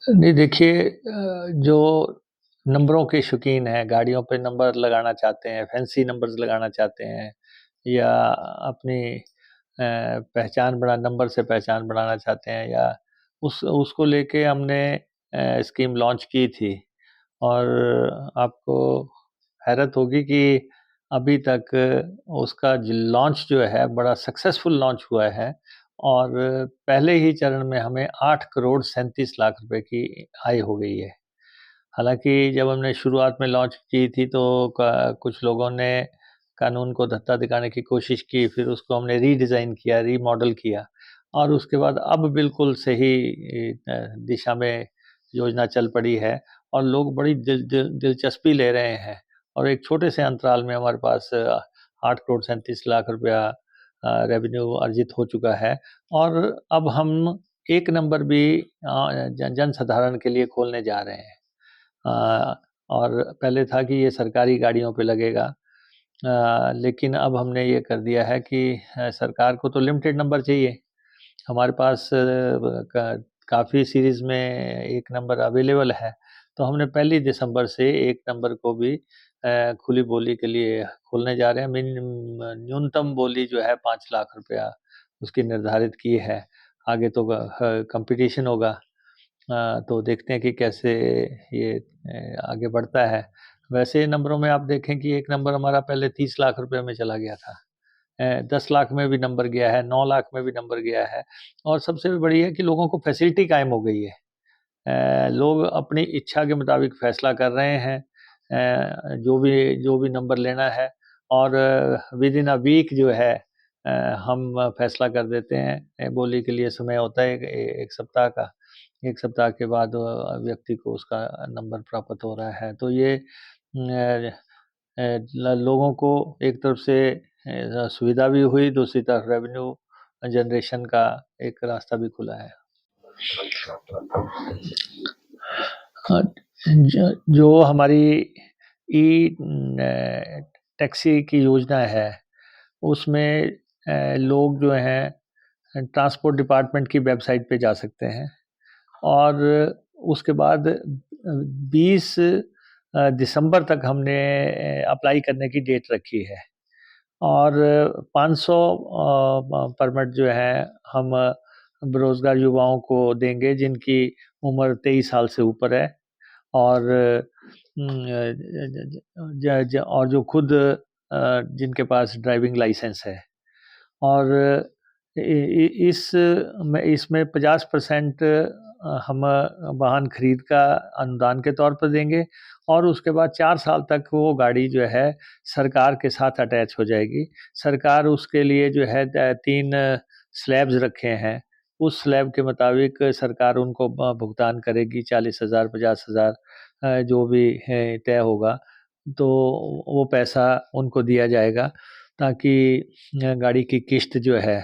नहीं देखिए जो नंबरों के शौकीन हैं, गाड़ियों पे नंबर लगाना चाहते हैं, फैंसी नंबर्स लगाना चाहते हैं या अपनी पहचान बढ़ा नंबर से पहचान बढ़ाना चाहते हैं या उस उसको लेके हमने स्कीम लॉन्च की थी और आपको हैरत होगी कि अभी तक उसका ज लॉन्च जो है बड़ा सक्सेसफुल लॉन्च हुआ है और पहले ही चरण में हमें 8 करोड़ 37 लाख रुपए की आय हो गई है। हालाँकि जब हमने शुरुआत में लॉन्च की थी तो क कुछ लोगों ने कानून को धत्ता दिखाने की कोशिश की, फिर उसको हमने रीडिज़ाइन किया, रीमॉडल किया और उसके बाद अब बिल्कुल सही दिशा में योजना चल पड़ी है और लोग बड़ी दिलचस्पी ले रहे हैं और एक छोटे से अंतराल में हमारे पास 8 करोड़ 37 लाख रुपया रेवेन्यू अर्जित हो चुका है और अब हम एक नंबर भी जनसाधारण के लिए खोलने जा रहे हैं। अ, और पहले था कि ये सरकारी गाड़ियों पे लगेगा लेकिन अब हमने ये कर दिया है कि सरकार को तो लिमिटेड नंबर चाहिए। हमारे पास काफ़ी सीरीज़ में एक नंबर अवेलेबल है, तो हमने पहली दिसंबर से एक नंबर को भी खुली बोली के लिए खोलने जा रहे हैं। न्यूनतम बोली जो है 5 लाख रुपया उसकी निर्धारित की है। आगे तो कॉम्पिटिशन होगा तो देखते हैं कि कैसे ये आगे बढ़ता है। वैसे नंबरों में आप देखें कि एक नंबर हमारा पहले 30 लाख रुपए में चला गया था। 10 लाख में भी नंबर गया है, 9 लाख में भी नंबर गया है और सबसे बड़ी है कि लोगों को फैसिलिटी कायम हो गई है। लोग अपनी इच्छा के मुताबिक फ़ैसला कर रहे हैं जो भी नंबर लेना है और विदिन अ वीक जो है अ, हम फ़ैसला कर देते हैं। बोली के लिए समय होता है 1 सप्ताह का। 1 सप्ताह के बाद व्यक्ति को उसका नंबर प्राप्त हो रहा है। तो ये लोगों को एक तरफ से सुविधा भी हुई, दूसरी तरफ रेवेन्यू जनरेशन का एक रास्ता भी खुला है। हाँ, जो हमारी टैक्सी की योजना है, उसमें लोग जो हैं ट्रांसपोर्ट डिपार्टमेंट की वेबसाइट पे जा सकते हैं और उसके बाद 20 दिसंबर तक हमने अप्लाई करने की डेट रखी है और 500 परमिट जो है हम बेरोज़गार युवाओं को देंगे जिनकी उम्र 23 साल से ऊपर है और ज ज और जो खुद जिनके पास ड्राइविंग लाइसेंस है और इ इस में इसमें 50% हम वाहन खरीद का अनुदान के तौर पर देंगे और उसके बाद 4 साल तक वो गाड़ी जो है सरकार के साथ अटैच हो जाएगी। सरकार उसके लिए जो है 3 स्लैब्स रखे हैं। उस स्लैब के मुताबिक सरकार उनको भुगतान करेगी 40,000 50,000 जो भी है तय होगा। तो वो पैसा उनको दिया जाएगा ताकि गाड़ी की किश्त जो है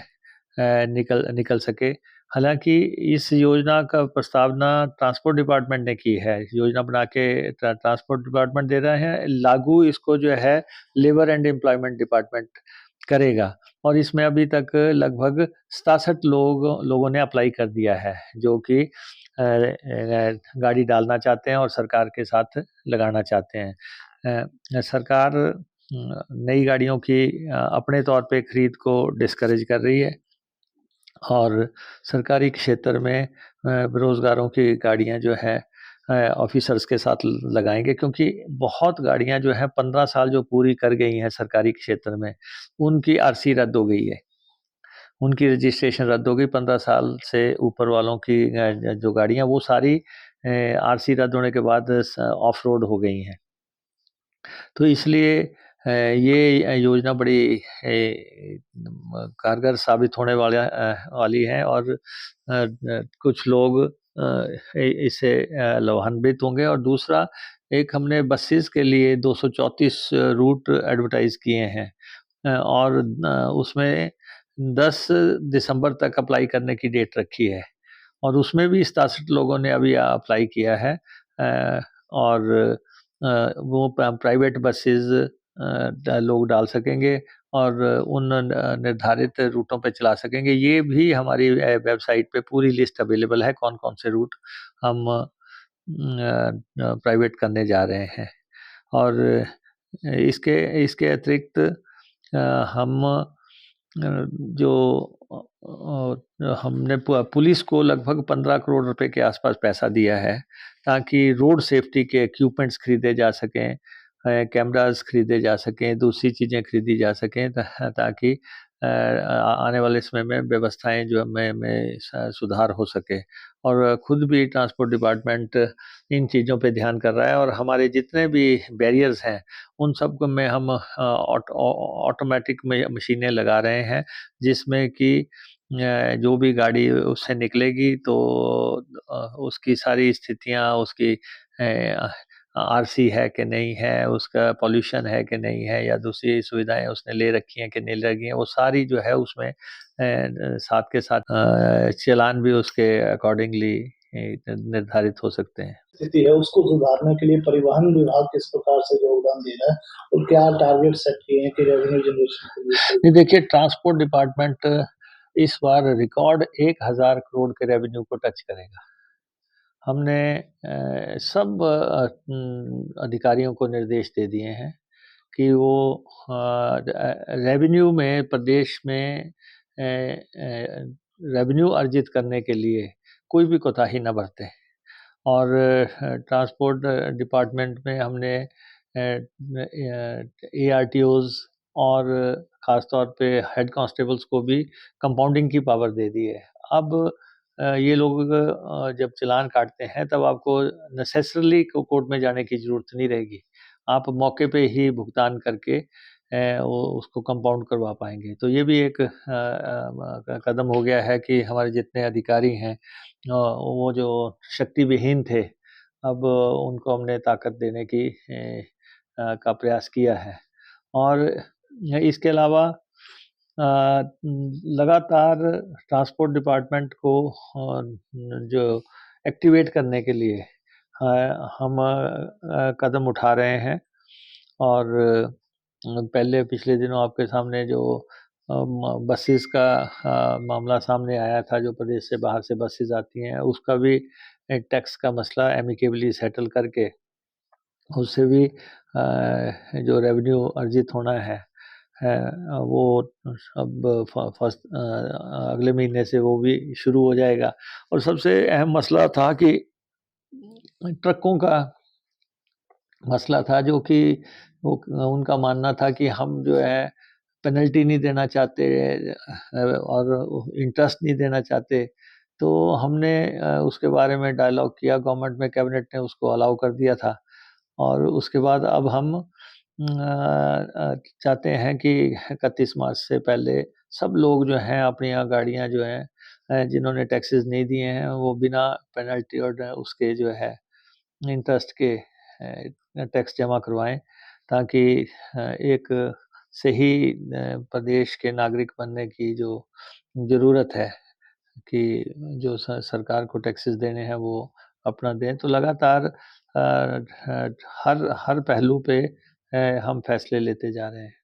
निकल निकल सके। हालाँकि इस योजना का प्रस्तावना ट्रांसपोर्ट डिपार्टमेंट ने की है। योजना बना के ट्रांसपोर्ट डिपार्टमेंट दे रहे हैं, लागू इसको जो है लेबर एंड एम्प्लॉयमेंट डिपार्टमेंट करेगा और इसमें अभी तक लगभग 67 लोगों ने अप्लाई कर दिया है, जो कि गाड़ी डालना चाहते हैं और सरकार के साथ लगाना चाहते हैं। सरकार नई गाड़ियों की अपने तौर पे खरीद को डिस्करेज कर रही है और सरकारी क्षेत्र में बेरोज़गारों की गाड़ियाँ जो हैं ऑफ़िसर्स के साथ लगाएँगे क्योंकि बहुत गाड़ियाँ जो हैं 15 साल जो पूरी कर गई हैं सरकारी क्षेत्र में, उनकी आरसी रद्द हो गई है। उनकी रजिस्ट्रेशन रद्द हो गई 15 साल से ऊपर वालों की जो गाड़ियाँ वो सारी आरसी रद्द होने के बाद ऑफ रोड हो गई हैं। तो इसलिए ये योजना बड़ी कारगर साबित होने वाली है और कुछ लोग इससे लाभान्वित होंगे और दूसरा एक हमने बसेस के लिए 234 रूट एडवर्टाइज़ किए हैं और उसमें 10 दिसंबर तक अप्लाई करने की डेट रखी है और उसमें भी 67 लोगों ने अभी अप्लाई किया है और वो प्राइवेट बसेस लोग डाल सकेंगे और उन निर्धारित रूटों पे चला सकेंगे। ये भी हमारी वेबसाइट पे पूरी लिस्ट अवेलेबल है, कौन-कौन से रूट हम प्राइवेट करने जा रहे हैं। और इसके इसके अतिरिक्त हम जो हमने पुलिस को लगभग 15 करोड़ रुपए के आसपास पैसा दिया है, ताकि रोड सेफ्टी के इक्विपमेंट्स खरीदे जा सकें, कैमरास खरीदे जा सकें, दूसरी चीज़ें खरीदी जा सकें, ताकि आने वाले समय में व्यवस्थाएं जो में सुधार हो सके। और खुद भी ट्रांसपोर्ट डिपार्टमेंट इन चीज़ों पे ध्यान कर रहा है, और हमारे जितने भी बैरियर्स हैं उन सब को में हम ऑटोमेटिक में मशीनें लगा रहे हैं, जिसमें कि जो भी गाड़ी उससे निकलेगी तो उसकी सारी स्थितियाँ, उसकी आरसी है कि नहीं है, उसका पॉल्यूशन है कि नहीं है, या दूसरी सुविधाएं उसने ले रखी हैं कि नहीं ले रखी हैं, वो सारी जो है उसमें साथ के साथ चालान भी उसके अकॉर्डिंगली निर्धारित हो सकते हैं। स्थिति है उसको सुधारने के लिए परिवहन विभाग किस प्रकार से योगदान दे रहा है और क्या टारगेट सेट किए हैं कि रेवेन्यू जनरेशन के लिए? नहीं, देखिए, ट्रांसपोर्ट डिपार्टमेंट इस बार रिकॉर्ड 1000 करोड़ के रेवेन्यू को टच करेगा। हमने सब अधिकारियों को निर्देश दे दिए हैं कि वो रेवेन्यू में प्रदेश में रेवेन्यू अर्जित करने के लिए कोई भी कोताही न बरतें। और ट्रांसपोर्ट डिपार्टमेंट में हमने एआरटीओज़ और ख़ास तौर पे हेड कांस्टेबल्स को भी कंपाउंडिंग की पावर दे दी है। अब ये लोग जब चालान काटते हैं तब आपको नेसेसरली कोर्ट में जाने की ज़रूरत नहीं रहेगी। आप मौके पे ही भुगतान करके वो उसको कंपाउंड करवा पाएँगे। तो ये भी एक कदम हो गया है कि हमारे जितने अधिकारी हैं वो जो शक्ति विहीन थे, अब उनको हमने ताकत देने की का प्रयास किया है। और इसके अलावा लगातार ट्रांसपोर्ट डिपार्टमेंट को जो एक्टिवेट करने के लिए हम कदम उठा रहे हैं। और पहले पिछले दिनों आपके सामने जो बसेस का मामला सामने आया था, जो प्रदेश से बाहर से बसेस आती हैं, उसका भी एक टैक्स का मसला एमिकेबली सेटल करके उससे भी जो रेवेन्यू अर्जित होना है वो अब फर्स्ट अगले महीने से वो भी शुरू हो जाएगा। और सबसे अहम मसला था कि ट्रकों का मसला था, जो कि वो उनका मानना था कि हम जो है पेनल्टी नहीं देना चाहते और इंटरेस्ट नहीं देना चाहते। तो हमने उसके बारे में डायलॉग किया गवर्नमेंट में, कैबिनेट ने उसको अलाउ कर दिया था। और उसके बाद अब हम चाहते हैं कि 31 मार्च से पहले सब लोग जो हैं अपनी यहाँ गाड़ियाँ जो हैं जिन्होंने टैक्सेस नहीं दिए हैं वो बिना पेनल्टी और उसके जो है इंटरेस्ट के टैक्स जमा करवाएं, ताकि एक सही प्रदेश के नागरिक बनने की जो ज़रूरत है कि जो सरकार को टैक्सेस देने हैं वो अपना दें। तो लगातार हर हर पहलू पे हम फैसले लेते जा रहे हैं।